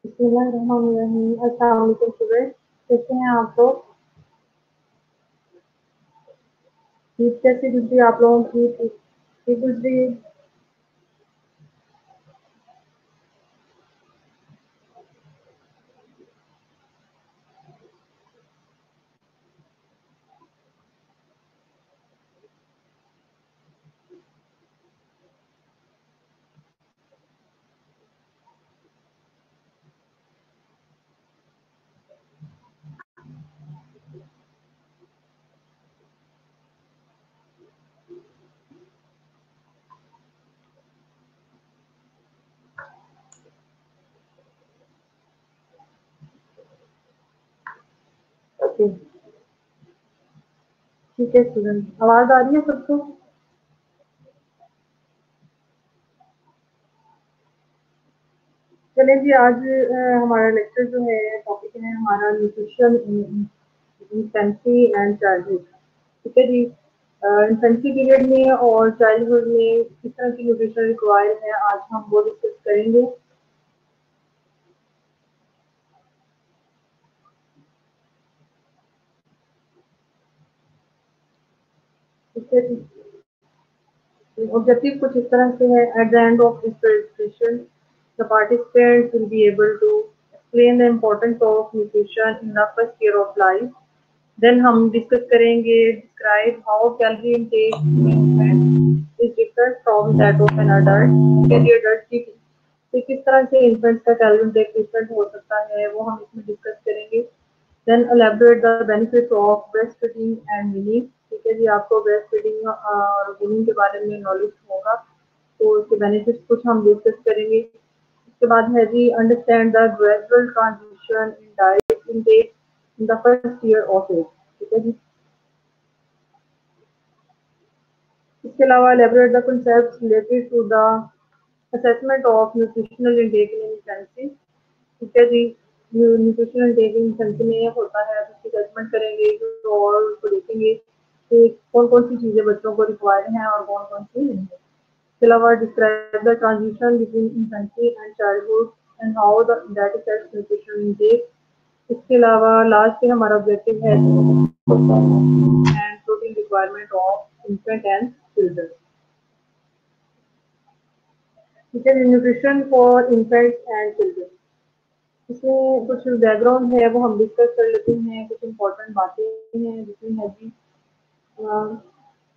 बिस्मिल्लाहिर्रहमानिर्रहीम। अस्सलाम वालेकुम स्टूडेंट, कैसे हैं आप लोग? ईद कैसी गुजरी आप लोगों की? ठीक गुजरी? ओके, ठीक है स्टूडेंट, आवाज आ रही है सबको? चलें जी, आज हमारा लेक्चर जो है, टॉपिक है हमारा nutrition in infancy and childhood. ठीक है जी। इन्फेंसी पीरियड में और चाइल्डहुड में किस तरह की न्यूट्रिशन रिक्वायर्ड है, आज हम वो डिस्कस करेंगे। ठीक है जी। Objective कुछ इस तरह से है, at the end of this presentation, the participants will be able to explain the importance of nutrition in the first year of life. Then हम discuss करेंगे, describe how calorie intake in infant is different from that of an adult. कैसे adult की से किस तरह से infant का calorie intake different हो सकता है, वो हम इसमें discuss करेंगे। Then elaborate the benefits of breastfeeding and weaning। ठीक है जी, आपको ब्रेस्ट फीडिंग और weaning के बारे में नॉलेज होगा, तो उसके बेनिफिट्स कुछ हम डिस्कस करेंगे। उसके बाद है जी, understand the gradual transition in diet intake in the first year of age. ठीक है जी। इसके अलावा elaborate the concepts related to the assessment of nutritional intake in infancy। ठीक है जी। न्यूट्रिशनल टेकिंग इन्फेंसी में होता है, तो उसकी असेसमेंट करेंगे तो और उसको देखेंगे कि कौन कौन सी चीज़ें बच्चों को रिक्वायर्ड हैं और कौन कौन सी नहीं है। इसके अलावा describe the transition between infancy and childhood and how that effects nutrition intake. इसके अलावा लास्ट पे हमारा ऑब्जेक्टिव है and protein requirement of infant and children. ठीक है, nutrition for infants and children. इसमें कुछ बैकग्राउंड है वो हम डिस्कस कर लेते हैं, कुछ इम्पोर्टेंट बातें हैं जिसमें है जी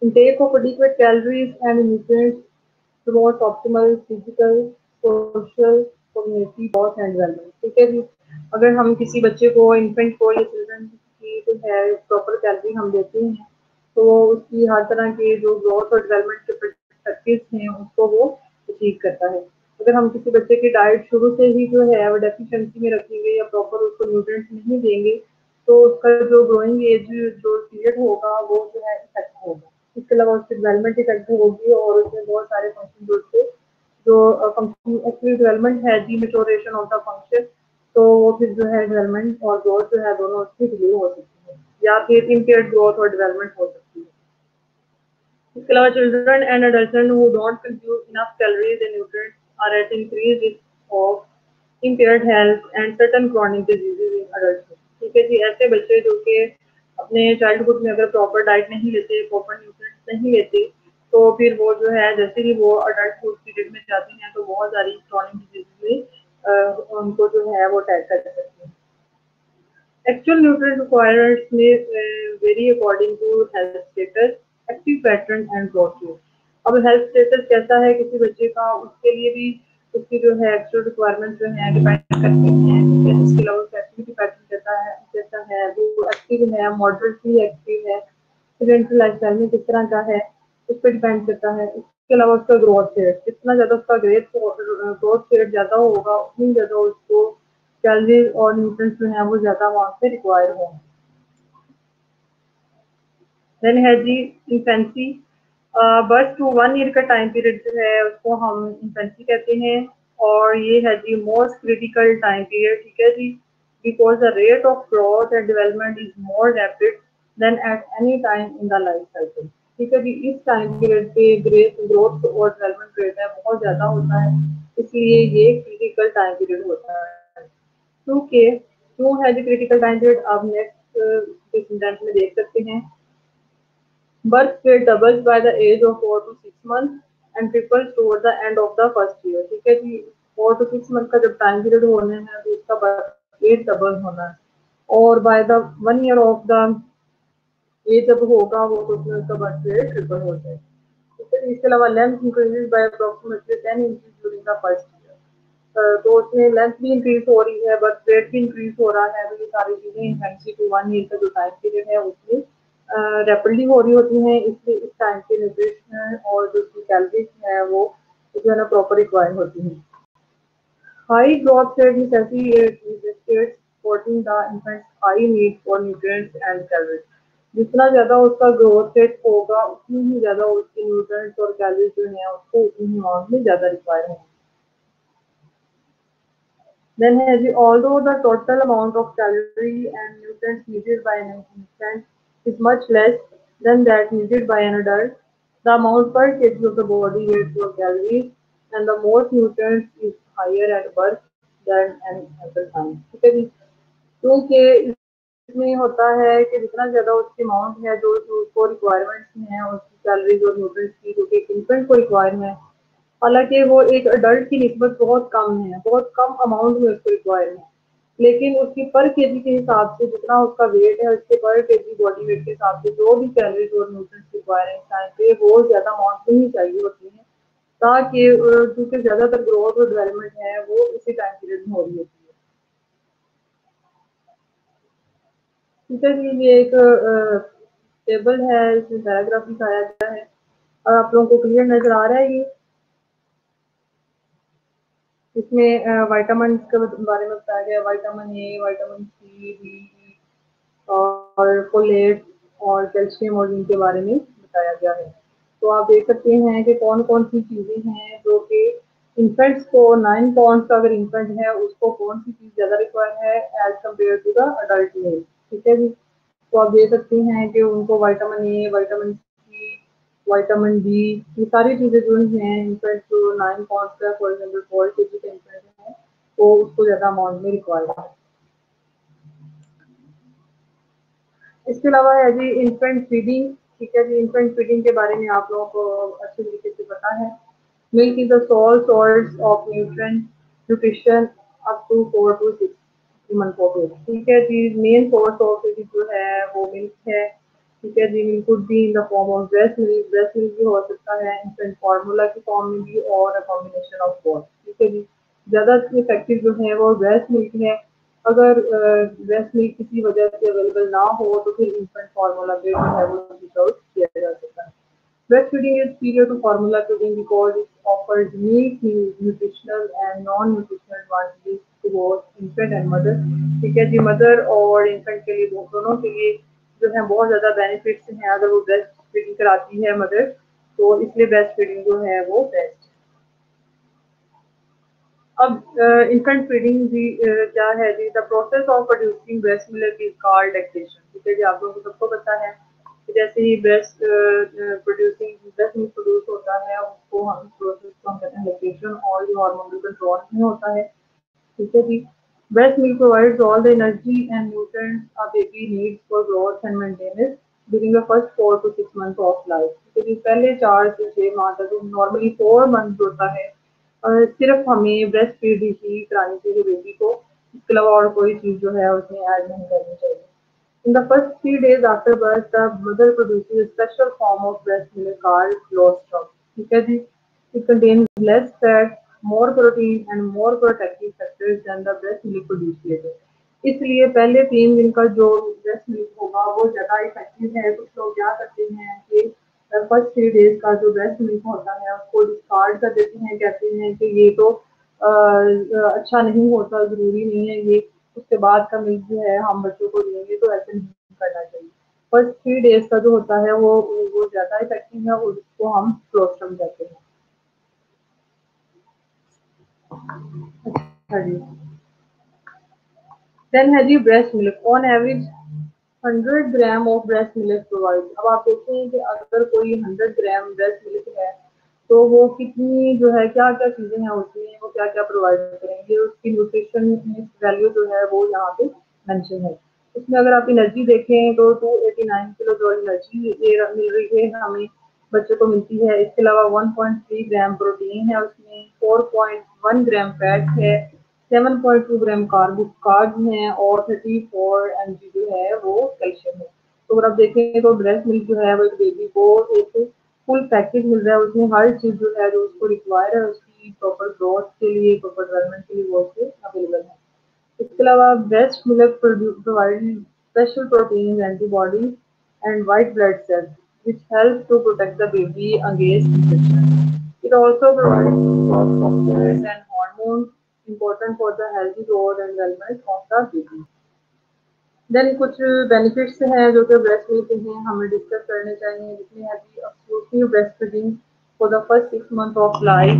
intake of adequate calories and nutrients promotes optimal physical, social, community growth and development। ठीक है जी, अगर हम किसी बच्चे को, इन्फेंट को या चिल्ड्रन की जो है प्रॉपर कैलोरी हम देते हैं तो उसकी हर तरह के जो ग्रोथ और डेवलपमेंट के पर्सपेक्टिव्स हैं उसको वो अचीव करता है। अगर हम किसी बच्चे की डाइट शुरू से ही जो है वो डेफिशिएंसी में रखेंगे या प्रॉपर उसको न्यूट्रिएंट्स नहीं देंगे तो उसका जो ग्रोइंग एज जो पीरियड होगा वो जो है इफेक्ट होगा। इसके अलावा उसकी डेवलपमेंट इफेक्ट होगी और उसमें बहुत सारे फंक्शन उसके जो फंक्शन एक्चुअली डेवलपमेंट है जी मेच्योरेशन ऑफ द फंक्शन, तो वो फिर जो है डेवलपमेंट और ग्रोथ जो है दोनों उसकी डिले हो सकती है या फिर इम्पेयर्ड ग्रोथ और डेवलपमेंट हो सकती है। इसके अलावा children and adult who don't consume enough calories and nutrients are at increase risk of impaired health and certain chronic diseases in adulthood। ठीक है जी, ऐसे बच्चे जो कि अपने चाइल्डहुड में अगर प्रॉपर डाइट नहीं लेते, प्रॉपर न्यूट्रिएंट्स नहीं लेते, तो फिर वो जो है जैसे ही वो अडल्टहुड पीरियड में जाते हैं तो बहुत सारी chronic diseases में उनको जो है वो अटैक कर सकते हैं। Actual nutrient requirements may vary according to health status, active pattern and growth rate। अब हेल्थ स्टेटस कैसा है किसी बच्चे का, उसके लिए भी उसकी जो है एक्चुअल रिक्वायरमेंट जो है डिपेंड करती हैं। इसके अलावा उसका एक्टिविटी पैटर्न कैसा है, वो एक्टिव है, मॉडरेटली एक्टिव है, रेजिडेंशियल लाइफस्टाइल में किस तरह का है, उस पर डिपेंड करता है। इसके अलावा उसका ग्रोथ रेट, जितना ज़्यादा उसका ग्रोथ रेट ज़्यादा होगा उतनी ज़्यादा उसको कैलोरीज और न्यूट्रिएंट्स जो है वो ज़्यादा वहाँ से रिक्वायर होंगे। देन है जी इन्फेंसी, बर्थ टू 1 ईयर का टाइम पीरियड जो है उसको हम इन्फेंसी कहते हैं और ये है जी मोस्ट क्रिटिकल टाइम पीरियड। ठीक है जी, because the rate of growth and development is more rapid than at any time in the life cycle. ठीक है जी, इस टाइम पीरियड पे ग्रोथ और डेवलपमेंट रेट है बहुत ज़्यादा होता है, इसलिए ये क्रिटिकल टाइम पीरियड होता है। क्योंकि क्यों है जी क्रिटिकल टाइम पीरियड, आप नेक्स्ट सेंटेंस में देख सकते हैं। Birth rate doubles by the age of 4 to 6 months and triples toward the end of the first year. ठीक है जी, 4 to 6 मंथ का जब टाइम पीरियड होने हैं तो उसका बर्थ रेट डबल होना है और by the 1 year of the age जब होगा वो तो उसमें उसका बर्थ रेट ट्रिपल हो जाएगा। ठीक है, इसके अलावा length increases by approximately 10 inches during the first year, तो उसमें लेंथ भी इंक्रीज हो रही है, बर्थ रेट भी इंक्रीज हो रहा है, तो ये सारी चीजें इन्फेंसी टू 1 ईयर का जो टाइम पीरियड है उसमें रैपिडली हो रही होती हैं, इसलिए इस टाइम के न्यूट्रिशन और जो उसकी कैलोरीज है वो जो है ना प्रॉपर रिक्वायर होती हैं। High growth rate necessitates supporting the infant's high need for nutrients and calories। जितना ज्यादा उसका ग्रोथ रेट होगा उतनी ही ज्यादा उसकी न्यूट्रिएंट्स और कैलोरीज जो है उसको उतनी ही अमाउंट में ज्यादा रिक्वायर है। Then has although the total amount of calorie and nutrients needed by an infant is much less than that needed by an adult, the amount per kg of the body weight for calories and the most nutrients is higher at birth than any other time। ठीक है जी, क्योंकि इसमें होता है कि जितना ज़्यादा उसकी अमाउंट है जो जो उसको रिक्वायरमेंट्स हैं उसकी कैलोरीज और न्यूट्रिएंट्स की जो कि एक इन्फेंट को रिक्वायर है, हालांकि वो एक अडल्ट की निस्बत बहुत कम है, बहुत कम अमाउंट में उसको रिक्वायर है, लेकिन उसकी पर केजी के हिसाब से जितना उसका वेट है उसके पर केजी बॉडी वेट के हिसाब से जो भी कैलोरीज और न्यूट्रिएंट्स रिक्वायर है टाइम पे वो ज़्यादा अमाउंट में ही चाहिए होती है, ताकि क्योंकि ज़्यादातर ग्रोथ और डेवलपमेंट है वो इसी टाइम पीरियड में हो रही होती है। ठीक है जी, ये एक टेबल है, इसमें पैराग्राफ दिखाया गया है और आप लोगों को क्लियर नजर आ रहा है ये। इसमें विटामिन के बारे में बताया गया, vitamin A, vitamin C, D और फोलेट और कैल्शियम और इनके बारे में बताया गया है। तो आप देख सकते हैं कि कौन कौन सी चीज़ें हैं जो कि इन्फेंट्स को 9 पाउंड का अगर इन्फेंट है उसको कौन सी चीज़ ज़्यादा रिक्वायर है as compare to the adult male. ठीक है जी, तो आप देख सकते हैं कि उनको vitamin A, vitamin C, vitamin D, ये सारी चीज़ें जो हैं इन्फेंट जो 9 पाउंड का फॉर एग्जाम्पल 4 केजी का इन्फेंट है तो उसको ज़्यादा अमाउंट में रिक्वायर्ड है। इसके अलावा है जी इन्फेंट फीडिंग। ठीक है जी, इन्फेंट फीडिंग के बारे में आप लोगों को अच्छे तरीके से पता है। Milk is the sole source of nutrient nutrition up to 4 to 6 इमनकोटेड। ठीक है जी, मेन सोर्स ऑफ इट जो है वो मिल्क है। ठीक है जी, milk could be in the form of breast milk भी हो सकता है इन्फेंट फार्मूला की फॉर्म में भी, और अ कॉम्बिनेशन ऑफ बोथ। ठीक है जी, ज़्यादा इफेक्टिव जो है वो ब्रेस्ट मिल्क है। अगर ब्रेस्ट मिल्क किसी वजह से अवेलेबल ना हो तो फिर इन्फेंट फार्मूला पे जो है वो स्विच आउट किया जा सकता है। Breastfeeding is superior to formula feeding because it offers unique nutritional and non-nutritional advantages to both infant and mother। ठीक है जी, मदर और इन्फेंट के लिए दोनों के लिए जो है बहुत ज़्यादा बेनिफिट्स हैं अगर वो ब्रेस्ट फीडिंग कराती है मदर, तो इसलिए ब्रेस्ट फीडिंग जो है वो बेस्ट। अब इन्फेंट फीडिंग भी क्या है जी, the process of producing breast milk is called lactation. ठीक है जी, आप लोगों को सबको पता है कि जैसे ही ब्रेस्ट मिल्क प्रोड्यूस होता है उसको हम प्रोसेस को हम कहते हैं लैक्टेशन, और जो हार्मोनल कंट्रोल में होता है। ठीक है जी, breast milk provides all the energy and nutrients a baby needs for growth and maintenance during the first 4 to 6 months of life। ठीक है जी, पहले 4 से 6 माह तक नॉर्मली 4 मंथ होता है सिर्फ हमें ब्रेस्ट फीड ही करानी चाहिए बेबी को, इसके अलावा और कोई चीज़ जो है उसमें ऐड नहीं करनी चाहिए। In the first 3 days after birth, the mother produces a special form of breast milk called colostrum। ठीक है जी, it contains less fat, more protein and more protective factors than the breast milk produced later। इसलिए पहले 3 दिन का जो breast milk होगा वो ज़्यादा इफेक्टिव है। कुछ लोग क्या करते हैं कि फर्स्ट 3 डेज का जो ब्रेस्ट मिल्क होता है उसको डिस्कार्ड कर देते हैं, कहते हैं कि ये तो अच्छा नहीं होता, ज़रूरी नहीं है ये, उसके बाद का मिल्क जो है हम बच्चों को देंगे, तो ऐसे नहीं करना चाहिए। फर्स्ट 3 डेज का जो होता है वो ज़्यादा इफेक्टिव है और उसको हम क्लोस्ट्रम कहते हैं। हाँ जी, देन है जी breast milk on average 100 gram of breast milk provide. अब आप देखते हैं कि अगर कोई 100 ग्राम ब्रेस्ट मिल्क है तो वो कितनी जो है क्या क्या चीज़ें हैं उसमें, वो क्या क्या प्रोवाइड करेंगे, उसकी न्यूट्रिशन वैल्यू जो है वो यहाँ पे मेंशन है। उसमें अगर आप एनर्जी देखें तो 289 किलो जॉल एनर्जी मिल रही है हमें, बच्चों को मिलती है। इसके अलावा 1.3 ग्राम प्रोटीन है उसमें, 4.1 ग्राम फैट है, 7.2 ग्राम कार्ब्स हैं, और 34 mg जो है वो कैल्शियम है। तो अगर आप देखें तो ब्रेस्ट मिल्क जो है वो एक बेबी को एक फुल पैकेज मिल रहा है, उसमें हर चीज़ जो है जो उसको रिक्वायर है उसकी प्रॉपर ग्रोथ के लिए, प्रॉपर डेवलपमेंट के लिए वो उससे अवेलेबल है। इसके अलावा breast milk provide special protein, antibodies and white blood cells which help to protect the baby against infection। It also provides growth factors and hormones important for the healthy growth and development of the baby। Then कुछ benefits हैं जो कि breast milk के हैं, हमें discuss करने चाहिए, जिसमें है कि exclusive breast feeding for the first 6 months of life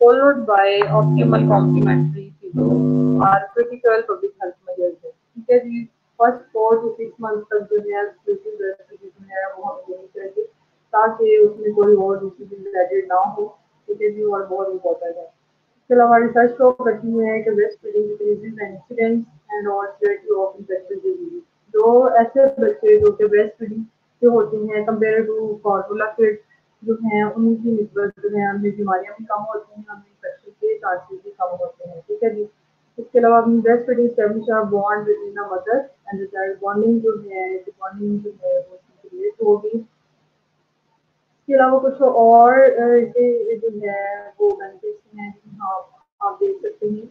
followed by optimal complementary feeding are critical public health measures है। ठीक है जी, फर्स्ट 4 to 6 मंथ तक जो है एक्सक्लूसिव ब्रेस्ट फीडिंग है वो हमें देनी चाहिए ताकि उसमें कोई और दूसरी चीज एडेड ना हो। ठीक है जी, और बहुत इंपॉर्टेंट है। इसके अलावा रिसर्च शो करती है कि breast feeding decreases the incidence and और सेवरिटी ऑफ इन्फेक्शियस डिजीज। जो ऐसे बच्चे जो कि ब्रेस्ट फीडिंग जो होती हैं कंपेयर टू फॉर्मूला फीड जो हैं उनकी निस्बत जो है उनमें बीमारियां भी कम होती हैं, उनमें इन्फेक्शन के चांसेस भी कम होते हैं। ठीक है जी, इसके अलावा breast feeding establish a bond between the mother and the child. Bonding जो है बॉन्डिंग जो है वो क्रिएट होगी। इसके अलावा कुछ और इसके जो है वो बेनिफिट्स हैं, हाँ आप देख सकते हैं।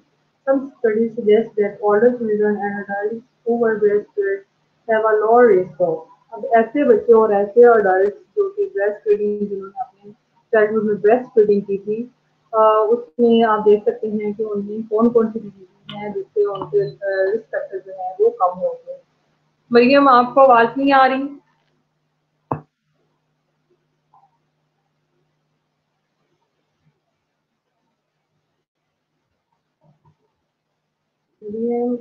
Some studies suggest that older children and adults who were breastfed have a lower risk of। अब ऐसे बच्चे और ऐसे अडल्ट जो कि ब्रेस्ट फीडिंग जिन्होंने अपने चाइल्डहुड में ब्रेस्ट फीडिंग की थी उसमें आप देख सकते हैं कि उनमें कौन कौन सी डिजीज हैं जिससे उनके रिस्क फैक्टर जो है वो कम होते हैं। मरियम, आपको आवाज नहीं आ रही? मरियम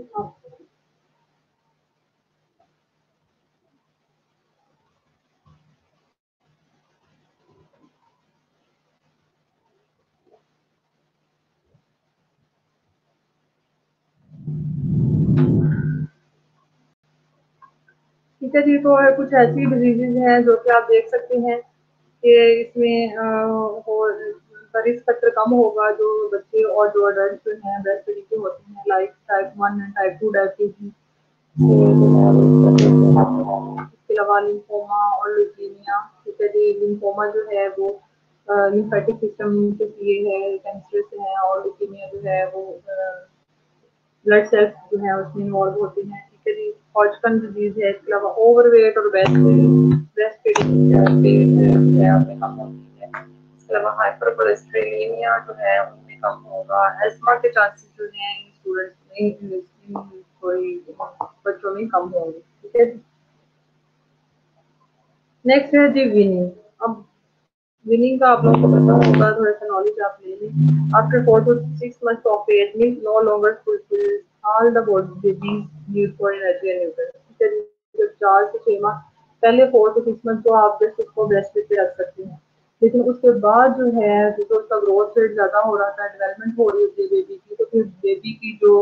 ठीक है जी, तो कुछ ऐसी डिजीजेज हैं जो कि आप देख सकते हैं कि इसमें और रिस्क फैक्टर कम होगा जो बच्चे और जो अडल्ट जो हैं ब्रेस्ट फीडिंग के होते हैं, like type 1 and type 2 diabetes इसके अलावा लिम्फोमा और ल्यूकीमिया, ठीक है जी। लिम्फोमा जो है वो लिम्फेटिक सिस्टम के लिए है, कैंसर से है, और ल्यूकीमिया जो है वो ब्लड सेल्स जो है उसमें इन्वॉल्व होती हैं, ठीक है जी। हॉजकन डिजीज है, इसके अलावा ओवरवेट और ब्रेस्ट फीडिंग है उसमें कम होती है। इसके अलावा हाइपर कोलेस्ट्रेलेमिया जो है उनमें कम होगा। एस्मा के चांसेस जो हैं इन स्टूडेंट्स में कोई बच्चों में कम होंगे, ठीक है। नेक्स्ट है जी विनिंग। अब विनिंग का आप लोगों को पता होगा, थोड़ा सा नॉलेज आप ले लें। After 4 to 6 months of age, milk no longer fulfills all the body's need for energy and nutrition। जब 4 से 6 माह पहले 4 to 6 months तो आप जस्ट उसको ब्रेस्ट पे रख सकते हैं, लेकिन उसके बाद जो है जो उसका ग्रोथ रेट ज़्यादा हो रहा था, डेवलपमेंट हो रही होती है बेबी की, तो फिर बेबी की जो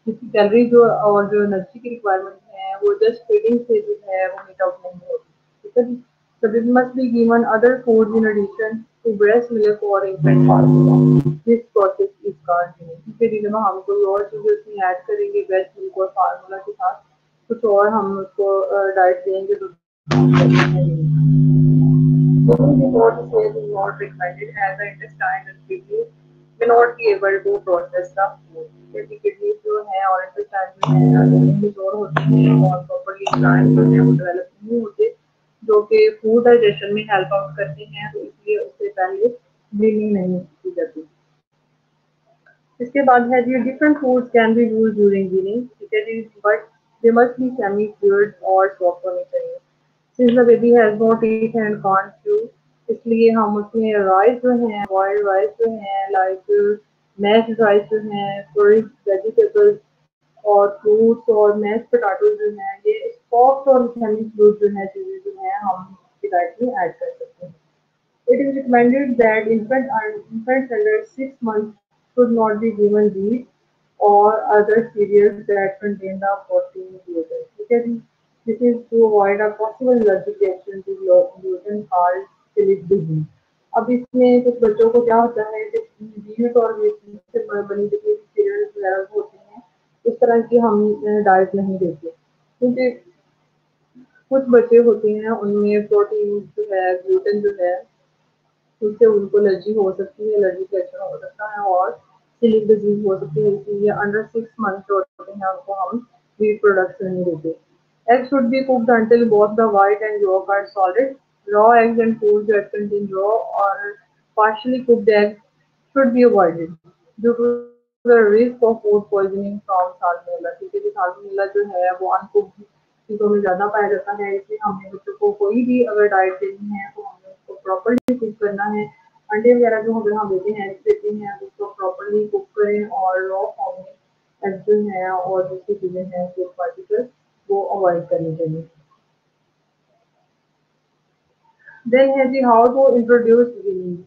जिसकी कैलोरी जो और जो एनर्जी की रिक्वायरमेंट है वो जस्ट फीडिंग से जो है वो मीट आउट नहीं होती, ठीक है जी। So this must be given other foods in addition to breast milk or infant formula. This process is called weaning। ठीक है, जब हम कोई और चीज़ें उसमें ऐड करेंगे ब्रेस्ट मिल्क और फार्मूला के साथ, कुछ और हम उसको डाइट देंगे तो not recommended as the intestine and kidneys may not be able to process the food। क्योंकि किडनी जो है और इंटेस्टाइन जो है कमजोर होते हैं और प्रॉपर्ली एंजाइम जो है वो डेवलप नहीं होते जो कि फूड डाइजेशन में हेल्प आउट करते हैं, तो इसलिए उससे पहले वीनिंग नहीं की जाती। इसके बाद है जी different foods can be use during weaning, ठीक है जी, but they must be semi fluid और सॉफ्ट होने चाहिए। Since the baby has no teeth and can't chew, इसलिए हम उसमें राइस जो है, बॉइल्ड राइस जो है, लाइक मैश्ड राइस जो है, फ्रूट वेजिटेबल्स और फ्रूट्स और मैश पोटैटो जो है, ये सॉफ्ट और सेमी फ्लूइड जो है चीज़ें जो है हम इसकी डाइट में ऐड कर सकते हैं। It is recommended that infants under 6 months should not be given wheat or other cereals that contain the protein gluten। ठीक है जी, this is to avoid a possible allergic reaction to gluten called celiac disease। अब इसमें कुछ बच्चों को क्या होता है कि व्हीट और व्हीट से बनी जितनी सीरियल्स वगैरह होती हैं इस तरह की हम डाइट नहीं देते, क्योंकि कुछ बच्चे होते हैं उनमें प्रोटीन जो है ग्लूटेन जो है उससे उनको एलर्जी हो सकती है, एलर्जी रिएक्शन हो सकता है और सिलिक डिजीज हो सकती है। इसलिए अंडर 6 मंथ जो होते हैं उनको हम वीट प्रोडक्ट्स नहीं देते। Egg should be cooked until both the white and yolk are solid। Raw eggs and foods that contain raw or partially cooked eggs should be avoided due to the risk of food poisoning from salmonella। ठीक है, salmonella जो है वो uncooked चीज़ों में ज़्यादा पाया जाता है, इसलिए हमने बच्चों को कोई भी अगर डाइट देनी है तो हमें उसको प्रॉपर्ली कुक करना है। अंडे वगैरह जो अगर हम देते हैं देते हैं उसको प्रॉपर्ली कुक करें और रॉ फॉर्म में एग जो है और दूसरी चीज़ें हैं फूड पार्टिकल्स वो अवॉइड करनी चाहिए। देन है जी हाउ टू इंट्रोड्यूस वीनिंग।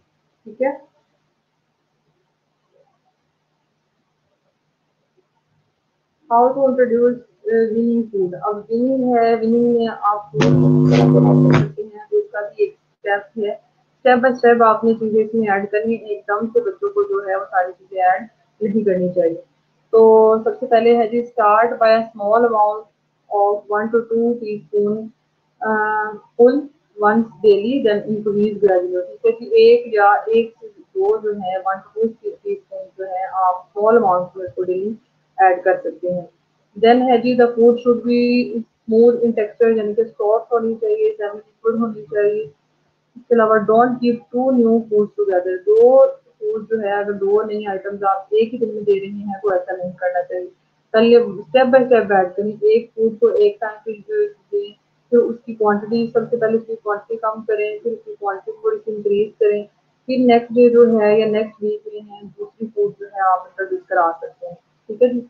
ठीक है, how to introduce weaning food. अब विनिंग है, विनिंग में आप फूड करते हैं तो उसका भी एक स्टेप है, स्टेप बाय स्टेप आपने चीज़ें इसमें ऐड करनी है, एकदम से बच्चों को जो है वो सारी चीज़ें ऐड नहीं करनी चाहिए। तो सबसे पहले है जी start by small amount of 1 to 2 teaspoon full once daily, then increase gradually. ठीक है कि एक या एक से दो जो है 1 to 2 टीस्पून जो है आप स्मॉल अमाउंट में इसको डेली ऐड कर सकते हैं। देन है जी the food should be smooth in texture, यानी कि सॉफ्ट होनी चाहिए, सेमी लिक्विड होनी चाहिए। इसके अलावा don't give to new food together. दो फूड जो है अगर दो नई आइटम्स आप एक ही दिन में दे रहे हैं तो ऐसा नहीं करना चाहिए। पहले स्टेप बाय स्टेप ऐड करें, एक फूड को एक टाइम पे दें, फिर उसकी क्वांटिटी सबसे पहले उसकी क्वांटिटी कम करें, फिर उसकी क्वांटिटी थोड़ी सी इंक्रीज करें, फिर नेक्स्ट डे जो है या नेक्स्ट वीक में है दूसरी फूड जो है आप इंट्रोड्यूस करा सकते हैं। ठीक है जी।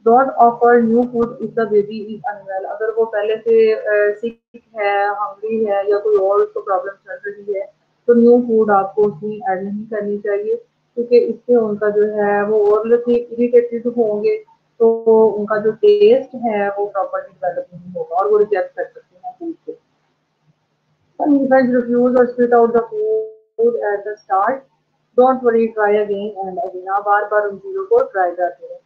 Don't offer new food if the baby is unwell. अगर वो पहले से सिक है, हंग्री है या कोई और उसको प्रॉब्लम चल रही है तो न्यू फूड आपको उसमें ऐड नहीं करनी चाहिए, क्योंकि इससे उनका जो है वो और इरिटेटेड होंगे तो उनका जो टेस्ट है वो प्रॉपर्ली डेवलप नहीं होगा और वो रिजेक्ट कर सकते हैं फूड को। Some infants refuse or spit out the food at the start। Don't worry, try again and again। आप बार बार उन चीज़ों को ट्राई करते हैं।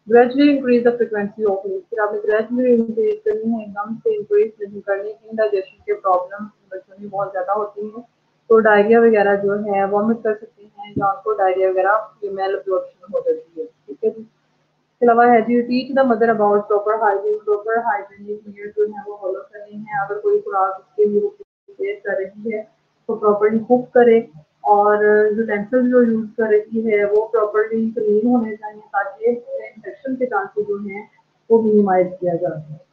Gradually increase the frequency of meal, फिर आपने ग्रेजुअली इंक्रीज करनी है, एकदम से इंक्रीज नहीं करनी। इंडाइजेशन के प्रॉब्लम बच्चों में बहुत ज़्यादा होती हैं, तो डायरिया वगैरह जो है वॉमिट कर सकते हैं, या उनको डायरिया वगैरह फीमेल अब्जॉर्प्शन हो जाती है। ठीक है जी। इसके अलावा है जी teach the mother about proper hygiene, proper hygienic meal जो है वो फॉलो करनी है। अगर कोई खुराक उसके लिए प्रिपेयर कर रही है तो प्रॉपर्ली कुक करे, और यूटेंसिल जो यूज़ कर रही है वो प्रॉपर्ली क्लीन होने चाहिए, ताकि इन्फेक्शन के चांसेस जो हैं वो मिनिमाइज किया जा सके।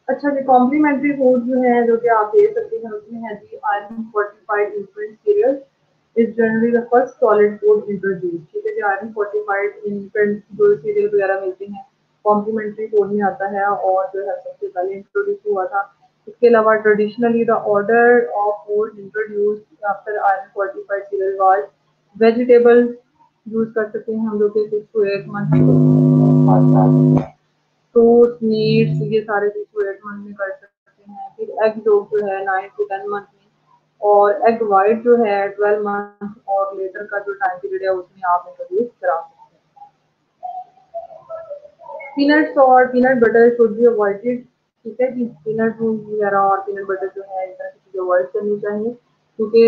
अच्छा जी, कॉम्प्लीमेंट्री फूड जो है जो कि आप दे सकते हैं उसमें है जी iron fortified infant cereal is generally the first solid food introduce. ठीक है जी, आयरन फोर्टिफाइड इन्फेंट जो सीरियल वगैरह मिलते हैं कॉम्प्लीमेंट्री फूड में आता है, और जो है सबसे पहले इंट्रोड्यूस हुआ था। इसके अलावा traditionally the order of food introduce after iron fortified serial was vegetable use कर सकते हैं हम, जो कि 6 to 8 months फ्रूट मीट्स ये सारे चीज को 8 मंथ में कर सकते हैं। फिर एग जो है 9 to 10 मंथ में, और एग वाइट जो है 12 मंथ और लेटर का जो टाइम पीरियड है उसमें आप इंट्रोड्यूस करा सकते हैं। पीनट्स और peanut butter should be avoided. ठीक है जी, पीनट वगैरह और पीनट बटर जो है इस तरह की चीज़ें अवॉइड करनी चाहिए, क्योंकि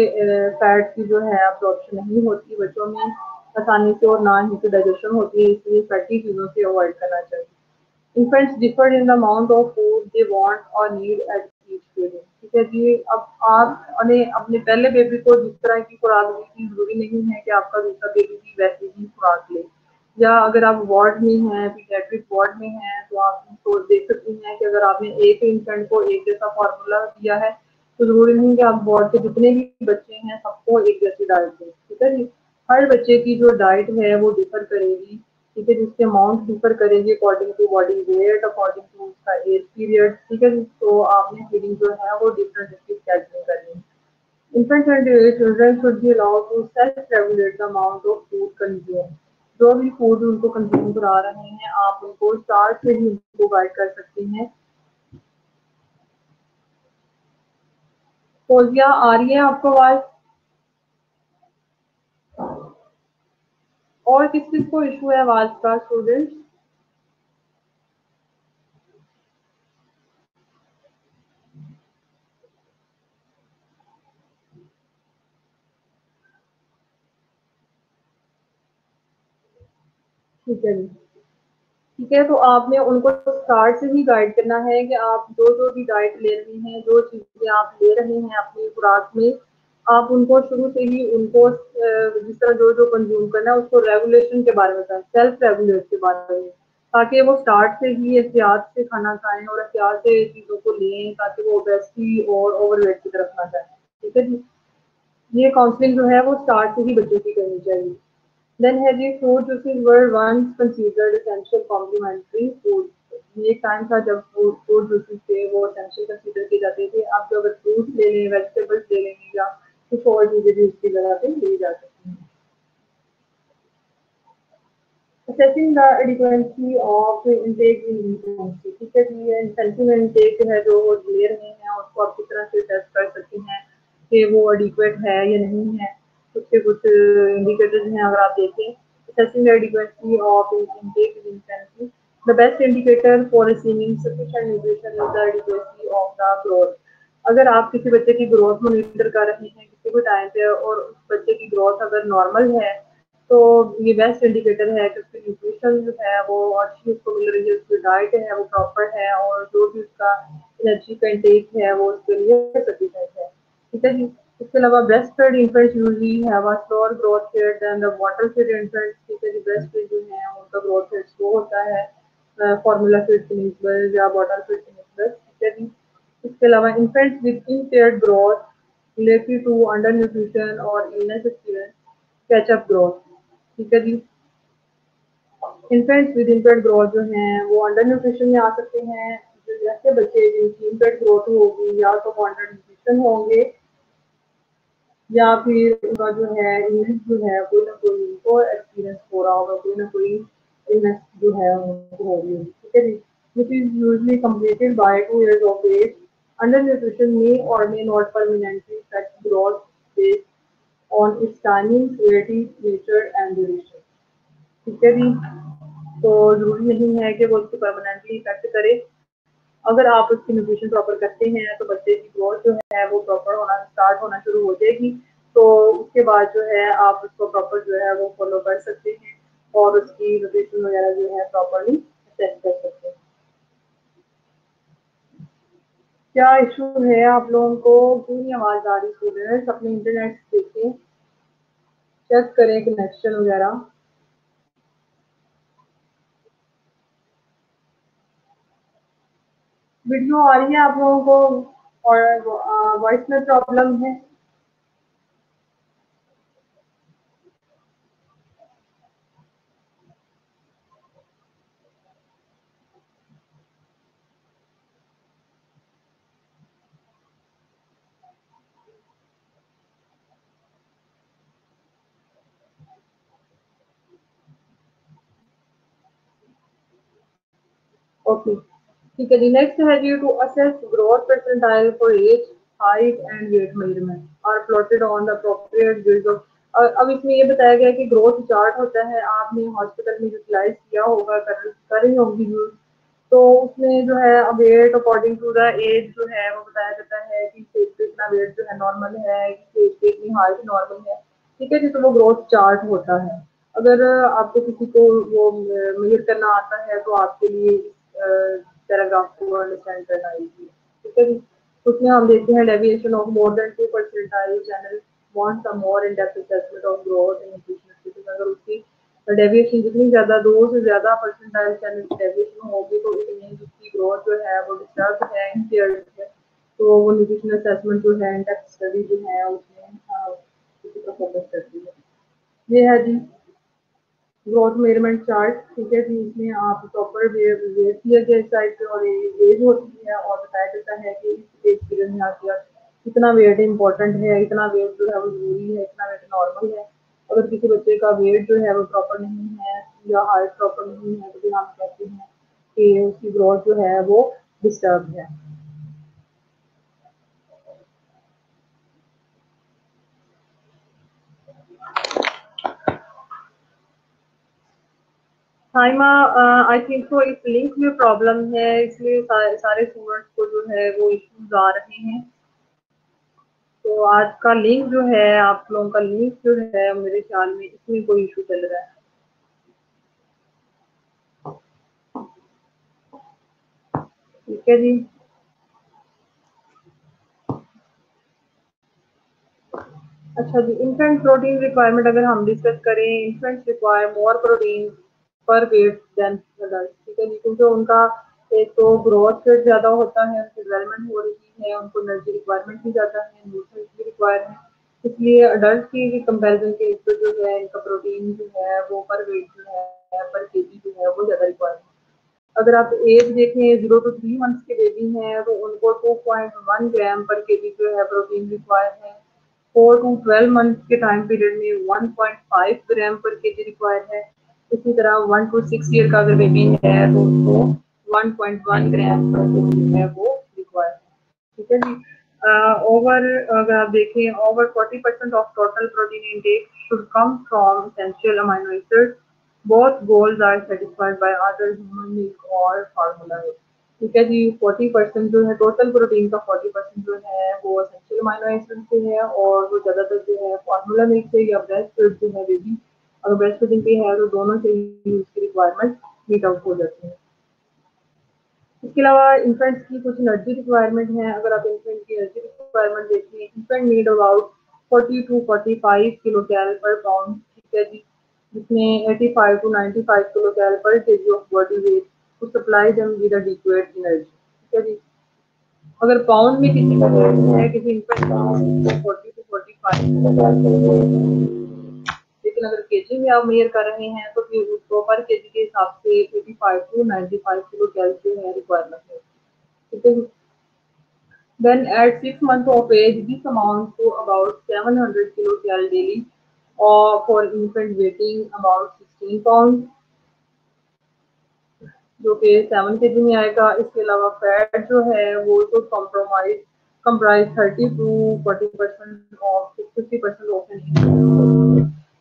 फैट की जो है अब्जॉर्प्शन नहीं होती बच्चों में आसानी से, और ना ही डाइजेशन होती है, इसलिए फैटी चीज़ों से अवॉइड करना चाहिए। Infants differ in the amount of food they want or need at each feeding। ठीक है जी, अब आपने अपने पहले बेबी को जिस तरह की खुराक दी थी, जरूरी नहीं है कि आपका दूसरा बेबी भी वैसे ही खुराक ले। या अगर आप वार्ड में हैं, पीडियाट्रिक वार्ड में हैं, तो आप तो देख सकती हैं कि अगर आपने एक इन्फेंट को एक जैसा फार्मूला दिया है, तो जरूरी नहीं कि आप वार्ड के जितने भी बच्चे हैं सबको एक जैसी डाइट दें। ठीक है जी, हर बच्चे की जो डाइट है वो डिफर करेगी। ठीक है, जिसके अमाउंट डिफर करेंगे according to body weight, according to उसका एज पीरियड। ठीक है जी, तो आपने फीडिंग जो है वो डिफरेंट इसकी स्केड्यूलिंग करनी है। Infants and children should be allowed to self-regulate the amount of food consumed। जो भी फूड उनको कंज्यूम करा रहे हैं आप उनको स्टार्ट से ही उनको गाइड कर सकती हैं। फौजिया आ रही है आपको आवाज? और किस किस को इशू है आवाज का स्टूडेंट? ठीक है जी। ठीक है, तो आपने उनको स्टार्ट से ही गाइड करना है कि आप जो जो भी डाइट ले रहे हैं, जो चीज़ें आप ले रहे हैं अपनी खुराक में, आप उनको शुरू से ही उनको जिस तरह जो जो कंज्यूम करना है उसको रेगुलेशन के बारे में बताएं, सेल्फ रेगुलेट के बारे में, ताकि वो स्टार्ट से ही एहतियात से खाना खाएं और एहतियात से चीज़ों को लें, ताकि वो ओबेसिटी और ओवरवेट की तरफ ना जाए। ठीक है जी, ये काउंसलिंग जो है वो स्टार्ट से ही बच्चों की करनी चाहिए। Then heavy fruit juices were once considered essential complementary food। ये एक टाइम था जब फ्रूट जूसेस थे वो एसेंशियल कंसीडर किए जाते थे। आप जो अगर फ्रूट्स ले लें, वेजिटेबल्स ले लेंगे, या कुछ और चीज़ें भी उसकी जगह पे ली जा सकती हैं। Assessing the adequacy of intake in infancy। ठीक है जी, ये इन्फेंसी में इंटेक है जो वो ले रहे हैं उसको आप किस तरह से टेस्ट कर सकते हैं कि वो एडिक्वेट है या नहीं है। उसके कुछ इंडिकेटर्स हैं अगर आप देखें। Assessing the adequacy of intake in infancy, the best indicator for receiving sufficient nutrition is the adequacy of the growth। अगर आप किसी बच्चे की ग्रोथ मॉनिटर कर रहे हैं किसी भी टाइम पे, और उस बच्चे की ग्रोथ अगर नॉर्मल है, तो ये बेस्ट इंडिकेटर है कि उसकी न्यूट्रिशन जो है वो अच्छी उसको मिल रही है, उसकी डाइट है वो प्रॉपर है, और जो भी उसका एनर्जी का इंटेक है वो उसके लिए सफिशिएंट है। ठीक है जी। इसके अलावा breast fed infants usually have a slower growth rate than the water fed infants. ठीक है जी, ब्रेस्ट फेड जो है उनका ग्रोथ रेट स्लो होता है फॉर्मूला फीड के निस्बत या बॉटल फीड के निस्बत। ठीक है जी। इसके अलावा infants with impaired growth related to under nutrition और इलनेस एक्सपीरियंस कैचअप ग्रोथ। ठीक है जी, इन्फेंट्स विद impaired ग्रोथ जो हैं वो अंडर न्यूट्रिशन में आ सकते हैं। जो जैसे बच्चे जिनकी impaired ग्रोथ होगी या तो वो अंडर न्यूट्रिशन होंगे, या फिर उनका जो है इलनेस जो है कोई ना कोई उनको एक्सपीरियंस हो रहा होगा, कोई ना कोई इलनेस जो है उनको हो रही होगी। ठीक है जी, which is usually completed by 2 years of age। Under nutrition may or may not permanently affect growth based on its timing, severity, nature and duration। ठीक है जी। तो जरूरी नहीं है कि वो उसको परमानेंटली इफेक्ट करे। अगर आप उसकी न्यूट्रिशन प्रॉपर करते हैं तो बच्चे की ग्रोथ जो है वो प्रॉपर होना स्टार्ट होना शुरू हो जाएगी। तो उसके बाद जो है आप उसको प्रॉपर जो है वो फॉलो कर सकते हैं और उसकी न्यूट्रिशन वगैरह जो है प्रॉपरली सेट कर सकते हैं। क्या इशू है आप लोगों को? क्यों नहीं आवाज आ रही? स्टूडेंट्स अपने इंटरनेट देखें, चेक करें कनेक्शन वगैरह। वीडियो आ रही है आप लोगों को और वॉइस में प्रॉब्लम है? ओके, ठीक है जी। नेक्स्ट है जी, to assess growth percentile for age, height and weight measurement are plotted on the appropriate grid of. अब इसमें ये बताया गया कि ग्रोथ चार्ट होता है, आपने हॉस्पिटल में यूटिलाइज किया होगा, कर रही होगी यूज। तो उसमें जो है weight according to the age जो है वो बताया जाता है कि फेस पे इतना वेट जो है नॉर्मल है, कि फेस पे इतनी हाइट नॉर्मल है। ठीक है जी, तो वो ग्रोथ चार्ट होता है। अगर आपको किसी को वो मेजर करना आता है तो आपके लिए पैराग्राफ को अंडरस्टैंड करना इजी है। ठीक है जी। उसमें हम देखते हैं deviation of more than 2% channel want some more in depth assessment of growth and nutrition. अगर उसकी डेविएशन जितनी ज्यादा, दो से ज्यादा परसेंटाइल चैनल की डेविएशन होगी तो इट मींस उसकी ग्रोथ जो है वो डिस्टर्ब है, इम्पेयर्ड है। तो वो न्यूट्रिशन असेसमेंट जो है, डेप्थ स्टडी जो है उसमें इसी पर फोकस करती है। ये है जी ग्रोथ मेजरमेंट चार्ट। ठीक है जी, इसमें आप प्रॉपर वेट दिया गया इस साइड पे और एज होती है और बताया जाता है कि इस एज पीरियड में आपका कितना वेट इंपॉर्टेंट है, इतना वेट जो है वो जरूरी है, इतना वेट नॉर्मल है। अगर किसी बच्चे का वेट जो है वो प्रॉपर नहीं है या हाइट प्रॉपर नहीं है तो फिर हम कहते हैं कि उसकी ग्रोथ जो है वो डिस्टर्ब है। हाइमा, आई थिंक तो इस लिंक में प्रॉब्लम है, इसलिए सारे स्टूडेंट्स को जो है वो इश्यूज आ रहे हैं। तो आज का लिंक जो है, आप लोगों का लिंक जो है मेरे ख्याल में इसमें कोई इशू चल रहा है। ठीक है जी। अच्छा जी, इन्फेंट प्रोटीन रिक्वायरमेंट अगर हम डिस्कस करें, इन्फेंट्स रिक्वायर मोर प्रोटीन पर वेट देन अडल्ट। ठीक है जी, क्योंकि उनका एक तो ग्रोथ रेट ज्यादा होता है, उनकी डेवलपमेंट हो रही है, उनको एनर्जी रिक्वायरमेंट भी ज्यादा है, न्यूट्रिएंट्स भी रिक्वायर है। इसलिए अडल्ट की कंपैरिजन के तो जो है इनका प्रोटीन जो है वो पर वेट जो है, पर केजी जो है वो ज्यादा रिक्वायर है। अगर आप एज देखें, 0 to 3 मंथ्स के बेबी हैं तो उनको 2.1 ग्राम पर केजी जो है प्रोटीन रिक्वायर है। 4 to 12 मंथ के टाइम पीरियड में 1.5 ग्राम पर केजी रिक्वायर है। इसी तरह 1 to 6 ईयर का अगर बेबी है तो उसको 1.1 ग्राम पर केजी है वो रिक्वायर है। ठीक है जी। ओवर अगर आप देखें, over 40% of total protein intake should come from essential amino acids. Both goals are satisfied by other human milk और फार्मूला मिल्क। ठीक है जी। 40% जो है टोटल प्रोटीन का 40% जो है वो एसेंशियल अमाइनो एसिड से है और वो ज्यादातर जो है फार्मूला मिल्क से या ब्रेस्ट फीड जो है बेबी अगर ब्रेस्ट फीडिंग पे है तो दोनों से ही उसकी रिक्वायरमेंट मीट आउट हो जाती है। इसके अलावा इन्फेंट्स की कुछ एनर्जी रिक्वायरमेंट है। अगर आप इन्फेंट की एनर्जी रिक्वायरमेंट देखें, infant need about 40 to 45 kilo cal per pound. ठीक है जी, जिसमें 85 to 95 kilo cal per KG of body weight to supply them with adequate energy. ठीक है जी। अगर पाउंड में किसी का वेट है, किसी इन्फेंट का 40 to 45 किलो कैल पर, लेकिन अगर केजी में आप मेजर कर रहे हैं तो फिर उसको पर केजी के हिसाब से 85 to 95 किलो कैलोरी है रिक्वायरमेंट है। ठीक है। Then at 6 months of age, this amounts to about 700 kilocal daily, or for infant weighing about 16 pounds, जो कि 7 केजी में आएगा। इसके अलावा फैट जो है वो तो कंप्राइज 30 to 40% ऑफ 50% ऑफ।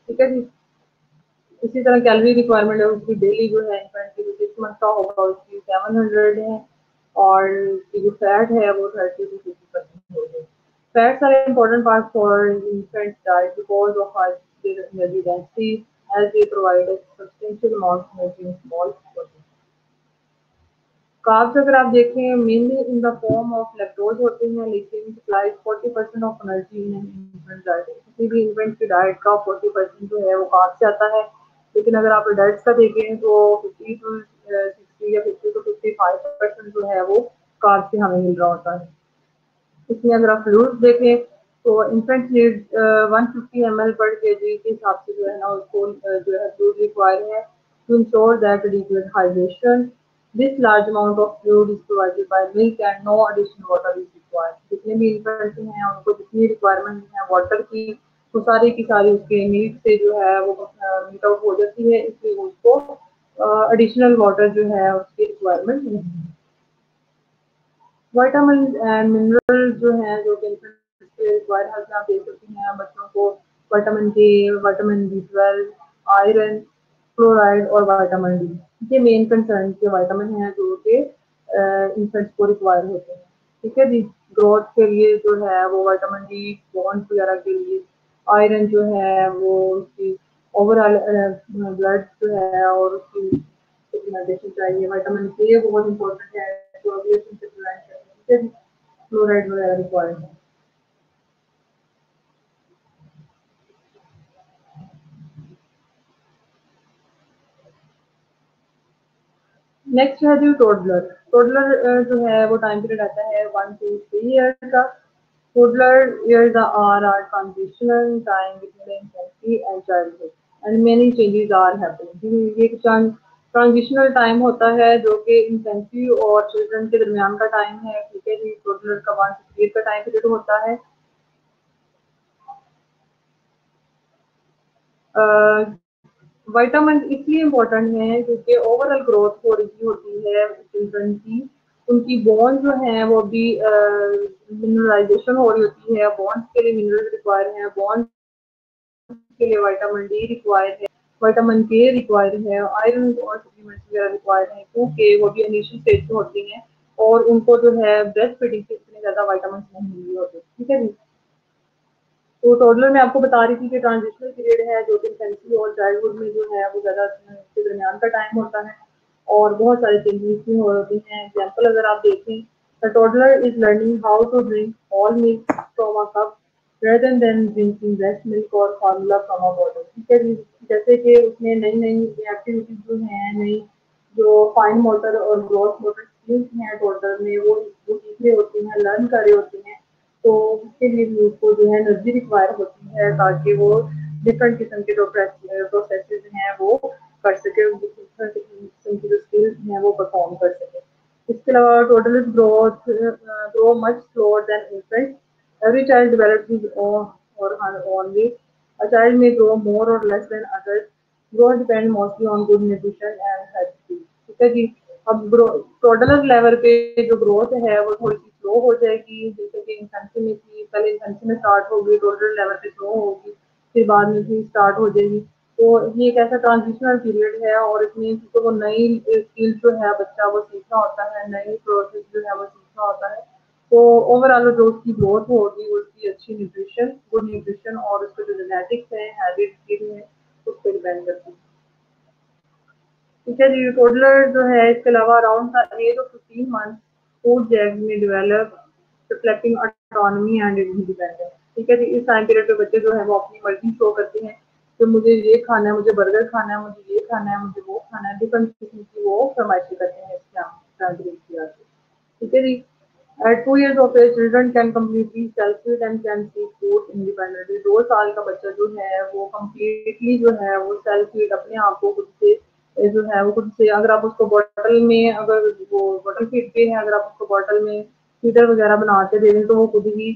ठीक है जी। इसी तरह कैलोरी रिक्वायरमेंट है उसकी डेली जो है इन्फेंट की 6 मंथ का होगा उसकी 700 है, और उसकी जो फैट है वो 30 to 50% होगी। Fats are an important part for infant diet because of their energy density, as they provide a substantial amount of energy in small quantities. Carbs अगर आप देखें mainly in the form of lactose होते हैं, लेकिन supply 40% of energy in infant diet. किसी भी infant की diet का 40% जो है वो कार्ब से आता है, लेकिन अगर आप एडल्ट का देखें तो 50 to 60 या 50 to 55% जो है वो कार्ब से हमें मिल रहा होता है। इसमें अगर आप फ्लूइड्स देखें तो infant need 150 ml per KG के हिसाब से जो है ना उसको जो है फ्लूइड रिक्वायर है to ensure that adequate hydration. This large amount of fluid is provided by milk and no additional water is required. जितने भी इन्फेंट हैं उनको जितनी रिक्वायरमेंट है वाटर की तो सारी की सारी उसके मिल्क से जो है वो मीट आउट हो जाती है, इसलिए उसको एडिशनल वाटर जो है उसकी रिक्वायरमेंट नहीं है। विटामिन एंड मिनरल जो है जो कि रिक्वायर हेल्थ में आप देख सकते हैं बच्चों को विटामिन के, विटामिन B12, आयरन, फ्लोराइड और विटामिन डी, ये मेन कंसर्न के विटामिन हैं जो कि इन्फेंट्स को रिक्वायर होते हैं। ठीक है जी, ग्रोथ के लिए जो है वो विटामिन डी, बोन्स वगैरह के लिए, आयरन जो है वो उसकी ओवरऑल ब्लड जो है और उसकी पिगमेंटेशन चाहिए, विटामिन के बहुत इंपॉर्टेंट है कोएगुलेशन से प्रिवेंट करने के, फ्लोराइड वगैरह रिक्वायर्ड है। नेक्स्ट है जी टोडलर। टोडलर जो है वो टाइम पीरियड आता है 1 to 3 ईयर का। Toddler years are transitional time between infancy and childhood and many changes are happening। ये ट्रांजिशनल टाइम होता है जो कि इन्फेंसी और चिल्ड्रन के दरमियान का टाइम है। ठीक है जी, टोडलर का 1 to 3 का टाइम पीरियड होता है। विटामिन इसलिए इम्पोर्टेंट है क्योंकि ओवरऑल ग्रोथ हो रही होती है चिल्ड्रन की, उनकी बोन जो है वो भी मिनरलाइजेशन हो रही होती है, बोन्स के लिए मिनरल रिक्वायर है, बोन्स के लिए विटामिन डी रिक्वायर है, विटामिन के रिक्वायर है, आयरन और सप्लीमेंट्स वगैरह रिक्वायर है क्योंकि वो भी इनिशियल स्टेज पे होती हैं और उनको जो है ब्रेस्ट फीडिंग से इतने ज़्यादा विटामिन नहीं मिल रही होते। ठीक है जी, तो टोडलर में आपको बता रही थी कि ट्रांजिशनल पीरियड है जो कि इन्फेंसी और चाइल्डहुड में जो है वो ज़्यादा के दरमियान का टाइम होता है और बहुत सारी चेंजेस भी हो होती हैं। एग्जाम्पल अगर आप देखें, the toddler is learning how to drink all milk from a cup rather than drinking breast milk और फार्मूला फ्रॉम अ बॉटल। ठीक है जी, जैसे कि उसमें नई नई एक्टिविटीज जो हैं, नई जो फाइन मोटर और ग्रॉस मोटर स्किल्स हैं टोडलर में वो सीख रहे होते हैं, लर्न कर रहे होते हैं, तो उसके लिए भी उसको जो है एनर्जी रिक्वायर होती है ताकि वो डिफरेंट किस्म के जो प्रोसेसेस हैं वो कर सके, डिफरेंट किस्म की जो स्किल्स हैं वो परफॉर्म कर सके। इसके अलावा total growth grow much slower than infant. Every child develops his own और her own way. A child may grow more or less than others. Growth depends mostly on good nutrition and health. ठीक है जी, अब toddler level पे जो growth है वो थोड़ी सी slow हो जाएगी, जैसे कि इन्फेंसी में थी, पहले इन्फेंसी में स्टार्ट होगी, टोडलर लेवल पे स्लो होगी, फिर बाद में भी स्टार्ट हो जाएगी। तो ये एक ऐसा ट्रांजिशनल पीरियड है और इसमें तो वो नई स्किल जो है बच्चा वो सीखना होता है, नई प्रोसेस जो है वो सीखना होता है। तो ओवरऑल जो उसकी ग्रोथ होगी वो उसकी अच्छी न्यूट्रिशन, गुड न्यूट्रिशन और उसके जो जेनेटिक्स है, हैबिट है, उस पर डिपेंड करती है। ठीक है जी, टोडलर जो है इसके अलावा around the age of 15 month food jag में develop reflecting autonomy and independence. ठीक है जी, इस टाइम पीरियड पे बच्चे जो है वो अपनी मर्जी शो करते हैं कि मुझे ये खाना है, मुझे बर्गर खाना है, मुझे ये खाना है, मुझे वो खाना है, डिफरेंट किस्म की वो फरमाइशी करते हैं इस टाइम पीरियड की आगे। ठीक है जी, at 2 years of age, children can completely self-feed and can seek food independently। 2 साल का बच्चा जो है वो कम्प्लीटली जो है वो सेल्फ फीड अपने आप को खुद से जो है वो खुद से, अगर आप उसको बॉटल में, अगर वो बॉटल फीड पे है, अगर आप उसको बॉटल में फीडर वगैरह बना के दे दें तो वो खुद ही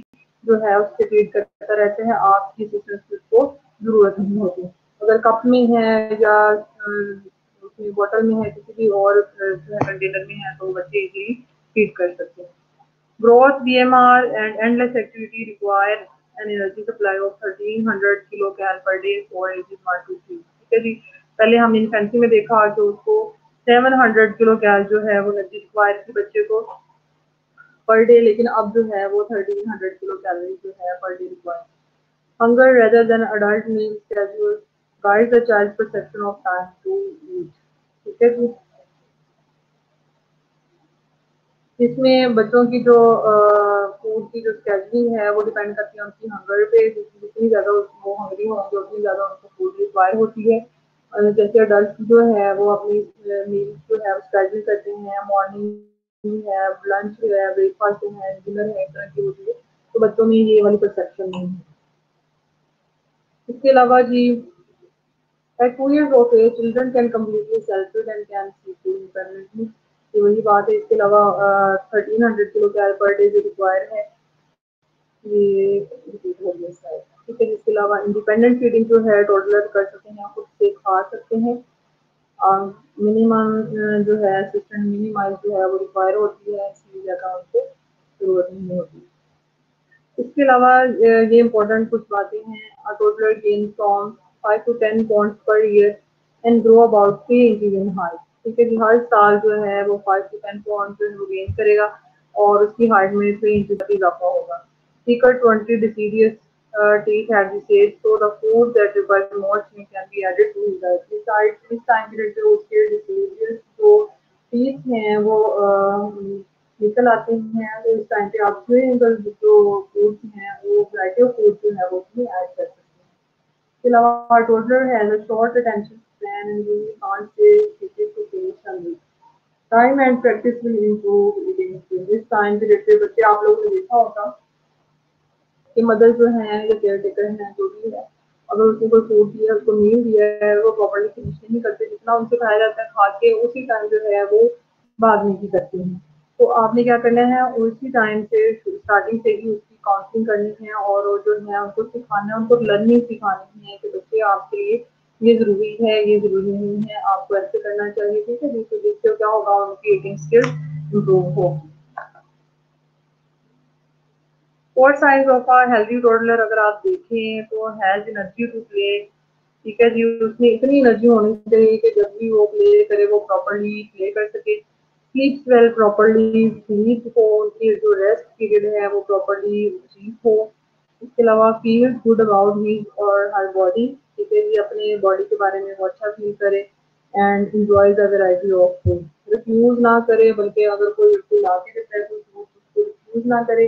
जो है उससे फीड करते रहते हैं, आपकी असिस्टेंस को जरूरत नहीं होती। अगर कप में है या उसमें बॉटल में है, किसी भी और कंटेनर में है तो बच्चे इजीली फीड कर सकते हैं। Growth, BMR, and endless activity require an energy supply of 1300 kilocal per day for ages 1 to 3। ठीक है जी, पहले हमने इन्फेंसी में देखा कि उसको 700 किलो कैल जो है वो एनर्जी रिक्वायर थी बच्चे को पर डे, लेकिन अब जो है वो 1300 किलो कैलोरी जो है per day require. Hunger rather than adult meal schedule guides the child's perception of time to eat। ठीक है जी। इसमें बच्चों की जो फूड की जो स्केड्यूलिंग है वो डिपेंड करती है उनकी हंगर पे। जितनी ज़्यादा वो हंगरी होंगे उतनी ज़्यादा उनको फूड रिक्वायर होती है। जैसे अडल्ट जो है वो अपनी मील जो है स्केड्यूल करते हैं, मॉर्निंग है, लंच है, ब्रेकफास्ट है, डिनर है, इस तरह की होती है। तो बच्चों में ये वाली परसेप्शन नहीं है। इसके अलावा जी at 2 years of age, children can completely self-feed and can see food independently। तो वही बात है। इसके अलावा 1300 किलो कैल पर डे जो रिक्वायर है ये रिपीट हो गया शायद। ठीक है। इसके अलावा इंडिपेंडेंट फीडिंग जो है टोडलर कर सकते हैं, खुद से खा सकते हैं। मिनिमम जो है असिस्टेंट मिनिमाइज जो है वो रिक्वायर होती है, इसलिए ज़्यादा उनको जरूरत नहीं होती। इसके अलावा ये इम्पोर्टेंट कुछ बातें हैं। A total gain from 5 to 10 pounds per year and grow about 3 inches in height. ठीक है जी। हर साल जो है वो 5 to 10 pounds जो है वो गेन करेगा और उसकी हाइट में 3 इंचेस तक इजाफा होगा। Seeker 20 deciduous teeth at this age, so the food that requires more chewing can be added to his diet। Besides इस टाइम पीरियड पे उसके deciduous जो teeth हैं वो निकल आते हैं, तो इस टाइम पे आप चूइंगल जो फूड्स हैं वो वैरायटी ऑफ फूड जो है वो उसमें ऐड कर सकते हैं। इसके अलावा toddler has a short attention span and usually can't say ticket to finish hungry. Time and practice will improve eating skill. इस टाइम पीरियड पे बच्चे आप लोगों ने देखा होगा कि मदर जो है या केयर टेकर है जो भी है, अगर उसने कोई फूड दिया, उसको मील दिया है, वो प्रॉपर्ली फिनिश नहीं करते, जितना उनसे खाया जाता है खा के उसी टाइम जो है वो भागने की करते हैं। तो आपने क्या करना है, उसी टाइम से स्टार्टिंग से ही उसकी काउंसलिंग करनी है और वो जो है उनको सिखाना है, उनको लर्निंग सिखानी है कि बच्चे आपके लिए ये ज़रूरी है, ये ज़रूरी नहीं है, आपको ऐसे करना चाहिए। ठीक है। जिससे क्या होगा, उनकी ईटिंग स्किल्स इम्प्रूव होगी। Four size of a healthy toddler अगर आप देखें तो हैज एनर्जी टू प्ले। ठीक है जी। उसमें इतनी एनर्जी होनी चाहिए कि जब भी वो प्ले करे वो प्रॉपर्ली प्ले कर सके, स्लीप वेल प्रॉपर्ली, स्लीप हो, उनकी जो रेस्ट पीरियड है वो प्रॉपर्ली स्लीप हो। इसके अलावा फील गुड अबाउट हिज और हर बॉडी। ठीक है जी। अपने बॉडी के बारे में वो अच्छा फील करे and enjoy the variety of food. Refuse ना करे, बल्कि अगर कोई उसको ला के देता है तो उसको रिफ्यूज ना करे,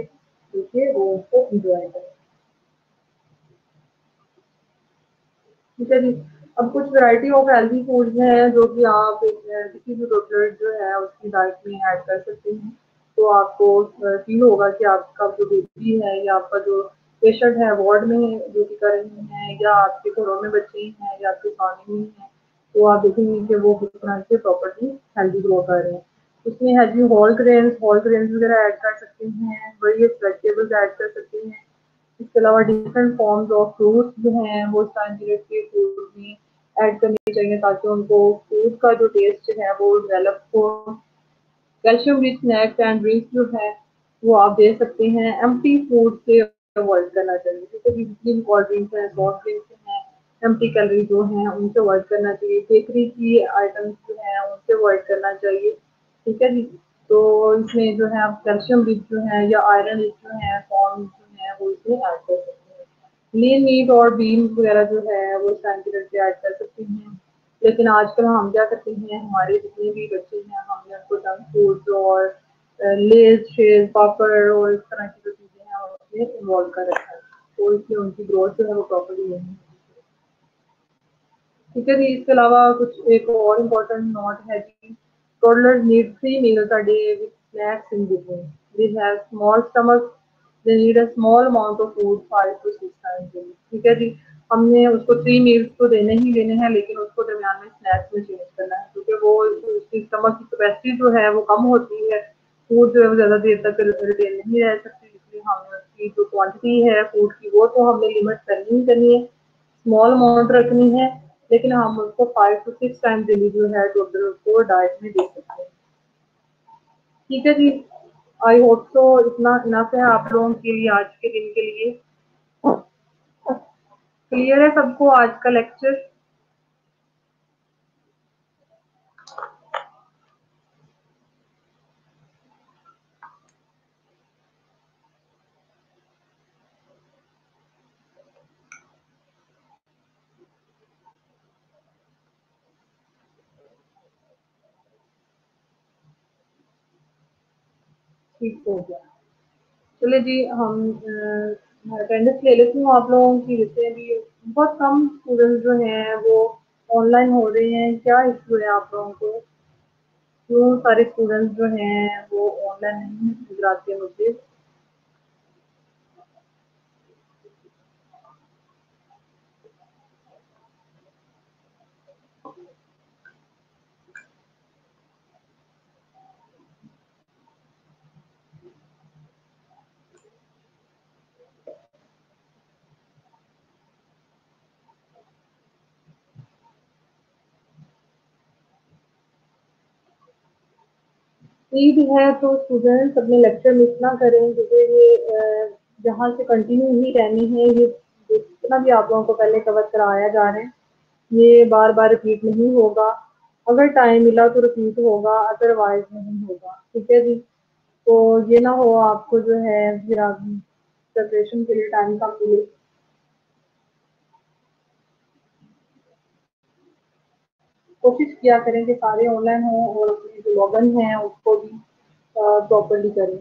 देखिए वो उसको इंजॉय करें। ठीक है जी। अब कुछ वैरायटी ऑफ हेल्दी फूड्स हैं जो कि आप किसी भी टोटलर जो है उसकी डाइट में ऐड कर सकते हैं। तो आपको फील होगा कि आपका जो बेबी है या आपका जो पेशेंट है वार्ड में ड्यूटी कर रही हैं या आपके घरों में बच्चे हैं या आपके कॉलोनी में हैं, तो आप देखेंगे कि वो किस तरह से प्रॉपर्टी हेल्दी ग्रो कर रहे हैं। उसमें है जी होल ग्रेन्स वगैरह ऐड कर सकते हैं, वेरियस वेजिटेबल्स ऐड कर सकते हैं। इसके अलावा डिफरेंट फॉर्म्स ऑफ फ्रूट्स जो हैं वो टाइम पीरियड के फूड में ऐड करनी चाहिए ताकि उनको फूड का जो टेस्ट है वो डेवलप हो। Calcium rich snacks and drinks जो है वो आप दे सकते हैं। एम्प्टी फूड से अवॉइड करना चाहिए, जैसे कि जितनी कोल्ड ड्रिंक्स हैं, सॉफ्ट ड्रिंक्स हैं, एम्प्टी कैलोरी जो हैं उनसे अवॉइड करना चाहिए। बेकरी की आइटम्स जो हैं उनसे अवॉइड करना चाहिए। ठीक है जी। तो इसमें जो है आप कैल्शियम रिच जो है या आयरन रिच जो है फॉर्म जो है वो इसमें ऐड कर सकते हैं। लीन मीट और बीन्स वगैरह जो है वो इस टाइम पीरियड पे ऐड कर सकते हैं। लेकिन आजकल हम क्या करते हैं, हमारे जितने भी बच्चे हैं हमने उनको जंक फूड और लेज शेज पापड़ और इस तरह की जो चीज़ें हैं उसमें इन्वॉल्व कर रखा है, तो इसलिए उनकी ग्रोथ जो है वो प्रॉपर्ली नहीं है। ठीक है जी। इसके अलावा कुछ एक और इम्पोर्टेंट नोट है जी, toddlers need 3 meals a day with snacks in between। They have small stomachs, they need a small amount of food 5 to 6 times daily। ठीक है जी। हमने उसको 3 मील्स तो देने ही देने हैं, लेकिन उसको दरमियान में स्नैक्स में चेंज करना है क्योंकि वो उसकी स्टमक की कैपेसिटी जो है वो कम होती है, फूड जो है वो ज़्यादा देर तक रिटेन नहीं रह सकती, इसलिए हमें उसकी जो क्वांटिटी है फूड की वो तो हमने लिमिट करनी ही करनी है, स्मॉल अमाउंट रखनी है, लेकिन हम उसको 5 to 6 टाइम्स डेली जो है टोटल उसको डाइट में दे सकते हैं। ठीक है जी। आई होप तो इतना इनफ है आप लोगों के लिए आज के दिन के लिए। क्लियर है सबको आज का लेक्चर? ठीक हो गया। चलिए जी, हम अटेंडेंस ले लेती हूँ आप लोगों की, जैसे भी बहुत कम स्टूडेंट जो हैं वो ऑनलाइन हो रहे हैं, क्या इशू है आप लोगों को? क्यों सारे स्टूडेंट्स जो हैं वो ऑनलाइन नहीं नजर आते मुझे? ईद है तो स्टूडेंट्स अपने लेक्चर मिस ना करें, क्योंकि ये जहाँ से कंटिन्यू ही रहनी है, ये जितना भी आप लोगों को पहले कवर कराया जा रहा है ये बार बार रिपीट नहीं होगा। अगर टाइम मिला तो रिपीट होगा, अदरवाइज नहीं होगा। ठीक है जी। तो ये ना हो आपको जो है फिर आप प्रिपरेशन के लिए टाइम कम मिले। कोशिश किया करें कि सारे ऑनलाइन हों और अपने जो लॉगिन हैं उसको भी प्रॉपरली करें।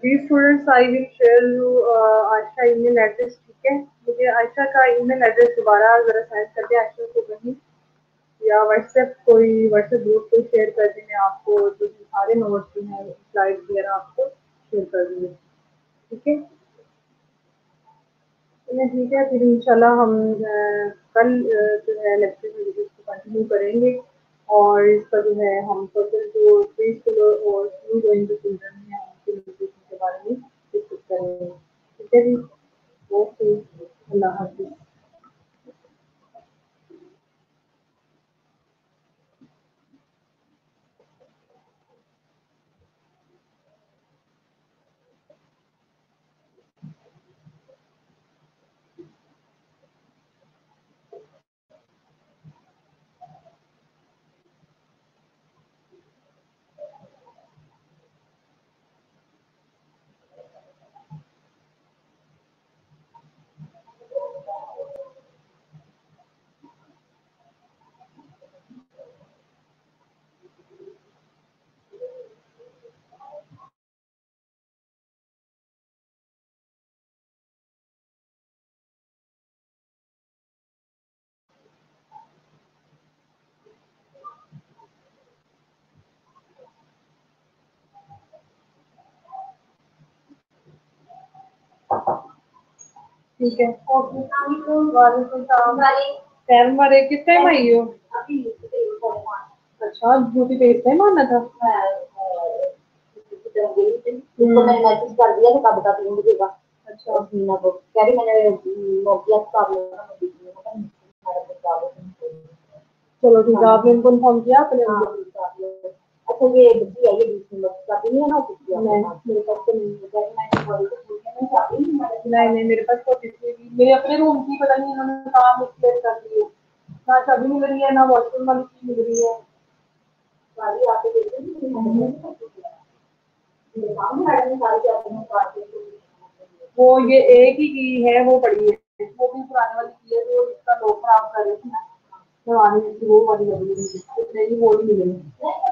जी students, I will share you Ayesha email address, ठीक है। मुझे आयशा का ईमेल एड्रेस दोबारा ज़रा सेंड कर दिया आयशा को कहीं, या व्हाट्सएप व्हाट्सएप ग्रुप को शेयर कर दें। मैं आपको जो सारे नोट्स जो हैं स्लाइड वगैरह आपको शेयर कर दूँगी, ठीक है। चलिए ठीक है, फिर इंशाल्लाह हम कल जो है लेक्चर में इसको कंटिन्यू करेंगे, और इसका जो है हम टोटल जो प्री स्कूल और स्कूल गोइंग जो चिल्ड्रन हैं उनके एजुकेशन के बारे में डिस्कस करेंगे, ठीक है जी। ओके, अल्लाह हाफिज़। ठीक है, ओके, वालेकुम सलाम। टाइम हमारे किस टाइम आई हो? अच्छा, ड्यूटी पे इस टाइम आना था। उसको मैंने मैसेज कर दिया था कब तक मिलेगा। अच्छा, मीना को कह रही मैंने नोकिया कर लिया। चलो ठीक है, आपने इनको इन्फॉर्म किया अपने? अच्छा ये बच्ची है, ये 20 नंबर का नहीं है ना? नहीं, मेरे पास तो नहीं है। नहीं, मेरे पास तो किसी भी मेरे अपने रूम की पता नहीं इन्होंने कहाँ मिसप्लेस कर दी है। ना चाबी मिल रही है, ना वॉशरूम वाली की मिल रही है। सारी आके वो ये एक ही की है, वो पड़ी है, वो भी पुराने वाली की है, तो इसका लोग खराब कर रही थी ना, पुरानी वो वाली लगी हुई है, वो ही मिलेगी।